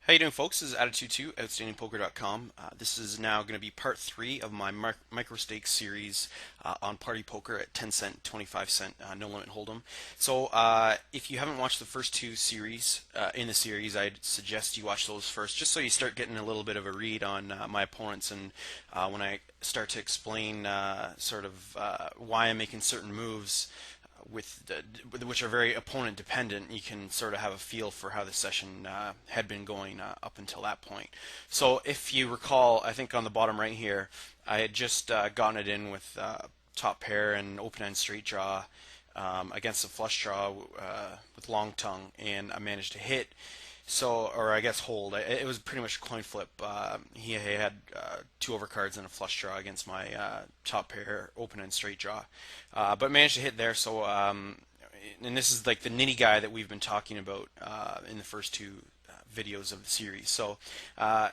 How you doing, folks? This is Attitude2, OutstandingPoker.com. This is now going to be part 3 of my micro stakes series on Party Poker at 10 cent, 25 cent, no limit hold'em. So if you haven't watched the first two series in the series, I'd suggest you watch those first, just so you start getting a little bit of a read on my opponents, and when I start to explain why I'm making certain moves which are very opponent dependent, you can sort of have a feel for how the session had been going up until that point. So if you recall, I think on the bottom right here, I had just gotten it in with top pair and open end straight draw against a flush draw with long tongue, and I managed to hit. So, or I guess hold. It was pretty much a coin flip. He had two overcards and a flush draw against my top pair, open and straight draw, but managed to hit there. So, and this is like the nitty guy that we've been talking about in the first two videos of the series. So,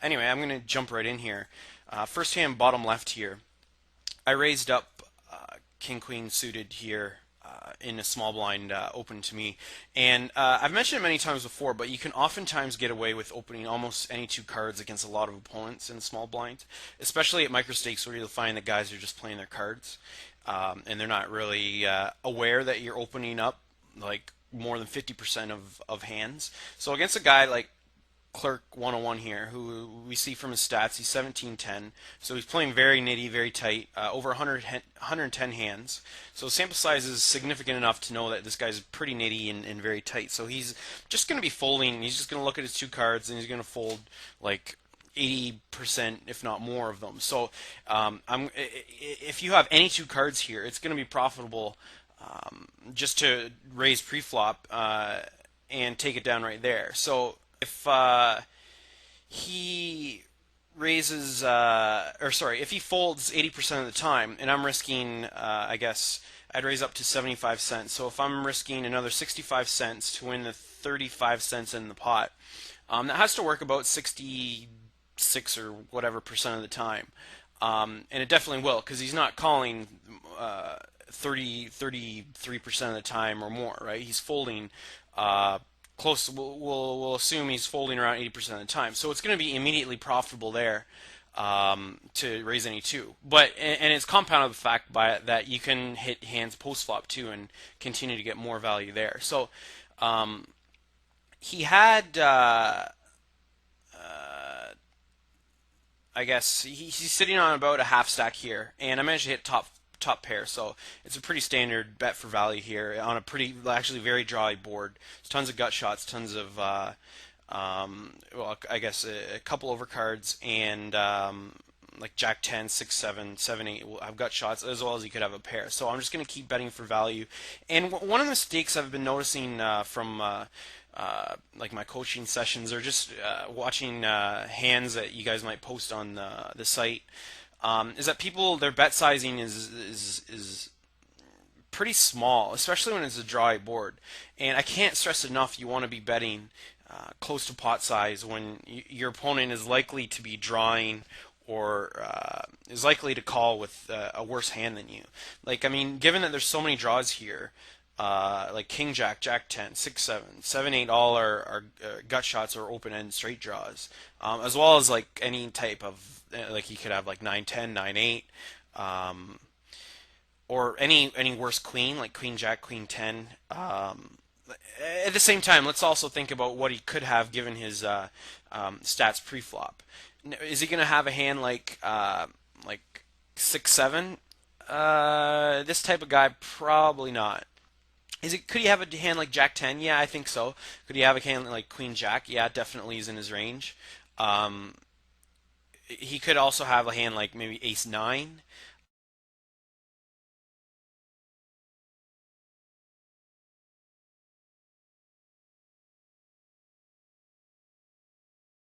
anyway, I'm going to jump right in here. First hand, bottom left here. I raised up King Queen suited here in a small blind open to me. And I've mentioned it many times before, but you can oftentimes get away with opening almost any two cards against a lot of opponents in a small blind, especially at micro stakes where you'll find that guys are just playing their cards and they're not really aware that you're opening up like more than 50% of hands. So against a guy like Clerk 101 here, who we see from his stats, he's 17-10, so he's playing very nitty, very tight, over 110 hands. So sample size is significant enough to know that this guy's pretty nitty and very tight. So he's just going to be folding. He's just going to look at his two cards and he's going to fold like 80%, if not more, of them. So if you have any two cards here, it's going to be profitable just to raise pre-flop and take it down right there. So if he raises, if he folds 80% of the time, and I'm risking, I guess I'd raise up to 75 cents. So if I'm risking another 65 cents to win the 35 cents in the pot, that has to work about 66 or whatever percent of the time. And it definitely will, because he's not calling 33% of the time or more, right? He's folding close. We'll assume he's folding around 80% of the time, so it's going to be immediately profitable there to raise any two. But and it's compounded the fact by that you can hit hands post flop too and continue to get more value there. So he had. I guess he's sitting on about a half stack here, and I managed to hit top pair, so it's a pretty standard bet for value here on a pretty, actually very drawy board. There's tons of gut shots, tons of well, I guess a couple overcards and like Jack 10, 6, 7, 7, 8 will have gut shots, as well as you could have a pair. So I'm just going to keep betting for value. And one of the mistakes I've been noticing from like my coaching sessions, or just watching hands that you guys might post on the site, is that people, their bet sizing is pretty small, especially when it's a dry board. And I can't stress enough, you want to be betting close to pot size when your opponent is likely to be drawing or is likely to call with a worse hand than you. Like, I mean, given that there's so many draws here, like King Jack, Jack 10, 6, 7, 7, 8, all are gut shots or open end straight draws, as well as like any type of, like you could have like 9, 10, 9, 8, or any worse queen, like Queen Jack, Queen 10. At the same time, let's also think about what he could have given his stats pre-flop. Is he going to have a hand like 6, 7? This type of guy, probably not. Could he have a hand like Jack 10? Yeah, I think so. Could he have a hand like Queen Jack? Yeah, definitely is in his range. He could also have a hand like maybe Ace 9.